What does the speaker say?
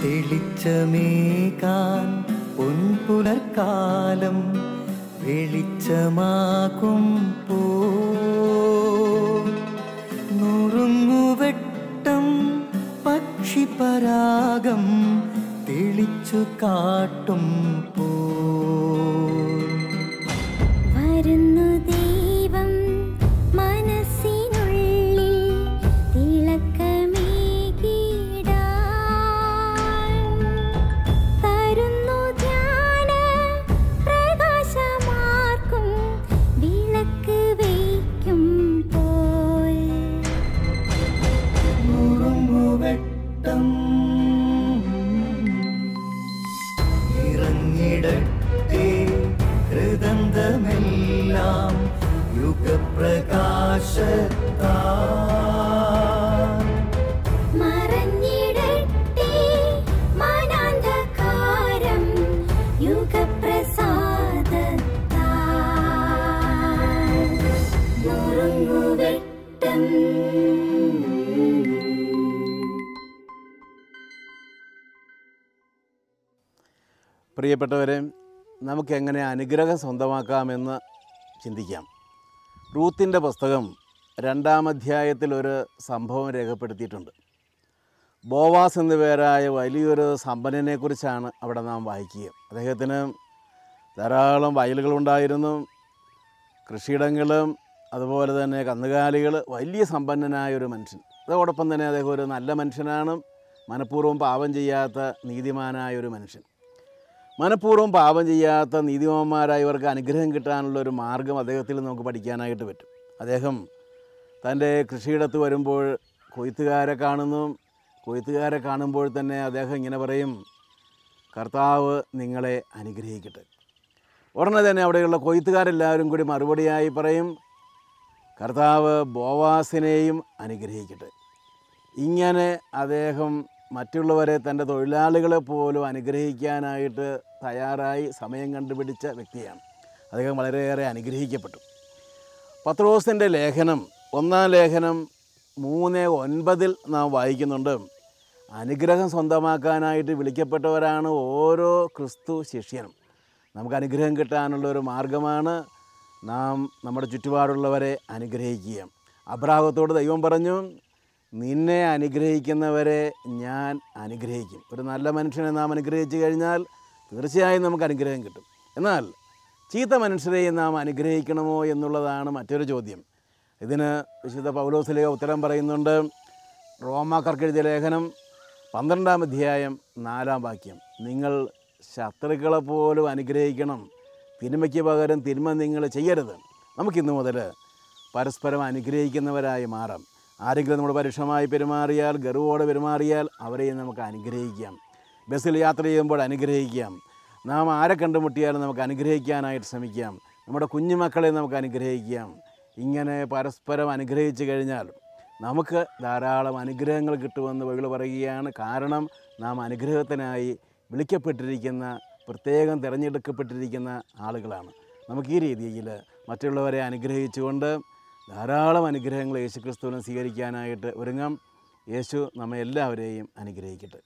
തെളിച്ചമേകാൻ പൊൻപുലർക്കാലം വെളിച്ചമാകും നുറുങ്ങുവെട്ടം പക്ഷിപരാഗം തെളിച്ചു കാട്ടും വരുന്നു ദൈവം മനസ്സിനുള്ളിൽ തിളക്കമേകിടാൻ തരുന്നു ധ്യാന പ്രകാശമാർക്കും വിളക്ക് വയ്ക്കുമ്പോൾ നുറുങ്ങുവെട്ടം ഇറങ്ങിടട്ടെ ഹൃദന്തമെല്ലാം യുഗപ്രകാശത്താൽ മറഞ്ഞിടട്ടെ മനാന്ധകാരം യുഗപ്രസാദത്താൽ നുറുങ്ങുവെട്ടം. പ്രിയപ്പെട്ടവരെ, നമുക്കെങ്ങനെ അനുഗ്രഹം സ്വന്തമാക്കാമെന്ന് ചിന്തിക്കാം. റൂത്തിൻ്റെ പുസ്തകം 2-ാം അധ്യായത്തിൽ ഒരു സംഭവം രേഖപ്പെടുത്തിയിട്ടുണ്ട്. ബോവാസ് എന്നു പേരായ വലിയൊരു സമ്പന്നനെക്കുറിച്ചാണ് അവിടെ നാം വായിക്കുക. അദ്ദേഹത്തിന് ധാരാളം വയലുകളുണ്ടായിരുന്നു, കൃഷിയിടങ്ങളും അതുപോലെ തന്നെ കന്നുകാലികൾ, വലിയ സമ്പന്നനായൊരു മനുഷ്യൻ. അതോടൊപ്പം തന്നെ അദ്ദേഹം ഒരു നല്ല മനുഷ്യനാണ്, മനഃപൂർവ്വം പാപം ചെയ്യാത്ത നീതിമാനായൊരു മനുഷ്യൻ. മനഃപൂർവ്വം പാപം ചെയ്യാത്ത നീതിമാന്മാരായവർക്ക് അനുഗ്രഹം കിട്ടാനുള്ളൊരു മാർഗ്ഗം അദ്ദേഹത്തിൽ നമുക്ക് പഠിക്കാനായിട്ട് പറ്റും. അദ്ദേഹം തൻ്റെ കൃഷിയിടത്ത് വരുമ്പോൾ കൊയ്ത്തുകാരെ കാണുന്നു. കൊയ്ത്തുകാരെ കാണുമ്പോൾ തന്നെ അദ്ദേഹം ഇങ്ങനെ പറയും, കർത്താവ് നിങ്ങളെ അനുഗ്രഹിക്കട്ടെ. ഉടനെ തന്നെ അവിടെയുള്ള കൊയ്ത്തുകാരെല്ലാവരും കൂടി മറുപടിയായി പറയും, കർത്താവ് ബോവാസിനെയും അനുഗ്രഹിക്കട്ടെ. ഇങ്ങനെ അദ്ദേഹം മറ്റുള്ളവരെ, തൻ്റെ തൊഴിലാളികളെ പോലും അനുഗ്രഹിക്കാനായിട്ട് തയ്യാറായി സമയം കണ്ടുപിടിച്ച വ്യക്തിയാണ്. അദ്ദേഹം വളരെയേറെ അനുഗ്രഹിക്കപ്പെട്ടു. പത്രോസിൻ്റെ ലേഖനം 1-ാം ലേഖനം 3:9 നാം വായിക്കുന്നുണ്ട്, അനുഗ്രഹം സ്വന്തമാക്കാനായിട്ട് വിളിക്കപ്പെട്ടവരാണ് ഓരോ ക്രിസ്തു ശിഷ്യനും. നമുക്ക് അനുഗ്രഹം കിട്ടാനുള്ളൊരു മാർഗ്ഗമാണ് നാം നമ്മുടെ ചുറ്റുപാടുള്ളവരെ അനുഗ്രഹിക്കുക. അബ്രാഹത്തോട് ദൈവം പറഞ്ഞു, നിന്നെ അനുഗ്രഹിക്കുന്നവരെ ഞാൻ അനുഗ്രഹിക്കും. ഒരു നല്ല മനുഷ്യനെ നാം അനുഗ്രഹിച്ചു കഴിഞ്ഞാൽ തീർച്ചയായും നമുക്ക് അനുഗ്രഹം കിട്ടും. എന്നാൽ ചീത്ത മനുഷ്യരെയും നാം അനുഗ്രഹിക്കണമോ എന്നുള്ളതാണ് മറ്റൊരു ചോദ്യം. ഇതിന് വിശുദ്ധ പൗലോസിലെ ഉത്തരം പറയുന്നുണ്ട്. റോമാക്കാർക്ക് എഴുതിയ ലേഖനം 12-ാം അധ്യായം 4-ാം വാക്യം, നിങ്ങൾ ശത്രുക്കളെപ്പോലും അനുഗ്രഹിക്കണം, തിന്മയ്ക്ക് പകരം തിന്മ നിങ്ങൾ ചെയ്യരുത്. നമുക്കിന്നു മുതൽ പരസ്പരം അനുഗ്രഹിക്കുന്നവരായി മാറാം. ആരെങ്കിലും നമ്മൾ പരുഷമായി പെരുമാറിയാൽ, ഗർവോടെ പെരുമാറിയാൽ അവരെയും നമുക്ക് അനുഗ്രഹിക്കാം. ബസ്സിൽ യാത്ര ചെയ്യുമ്പോൾ അനുഗ്രഹിക്കാം. നാം ആരെ കണ്ടുമുട്ടിയാലും നമുക്ക് അനുഗ്രഹിക്കാനായിട്ട് ശ്രമിക്കാം. നമ്മുടെ കുഞ്ഞുമക്കളെ നമുക്ക് അനുഗ്രഹിക്കാം. ഇങ്ങനെ പരസ്പരം അനുഗ്രഹിച്ചു കഴിഞ്ഞാൽ നമുക്ക് ധാരാളം അനുഗ്രഹങ്ങൾ കിട്ടുമെന്ന് ബൈബിൾ പറയുകയാണ്. കാരണം നാം അനുഗ്രഹത്തിനായി വിളിക്കപ്പെട്ടിരിക്കുന്ന, പ്രത്യേകം തിരഞ്ഞെടുക്കപ്പെട്ടിരിക്കുന്ന ആളുകളാണ്. നമുക്ക് ഈ രീതിയിൽ മറ്റുള്ളവരെ അനുഗ്രഹിച്ചുകൊണ്ട് ധാരാളം അനുഗ്രഹങ്ങൾ യേശുക്രിസ്തുവിനെ സ്വീകരിക്കാനായിട്ട് ഒരുങ്ങാം. യേശു നമ്മെ എല്ലാവരെയും അനുഗ്രഹിക്കട്ടെ.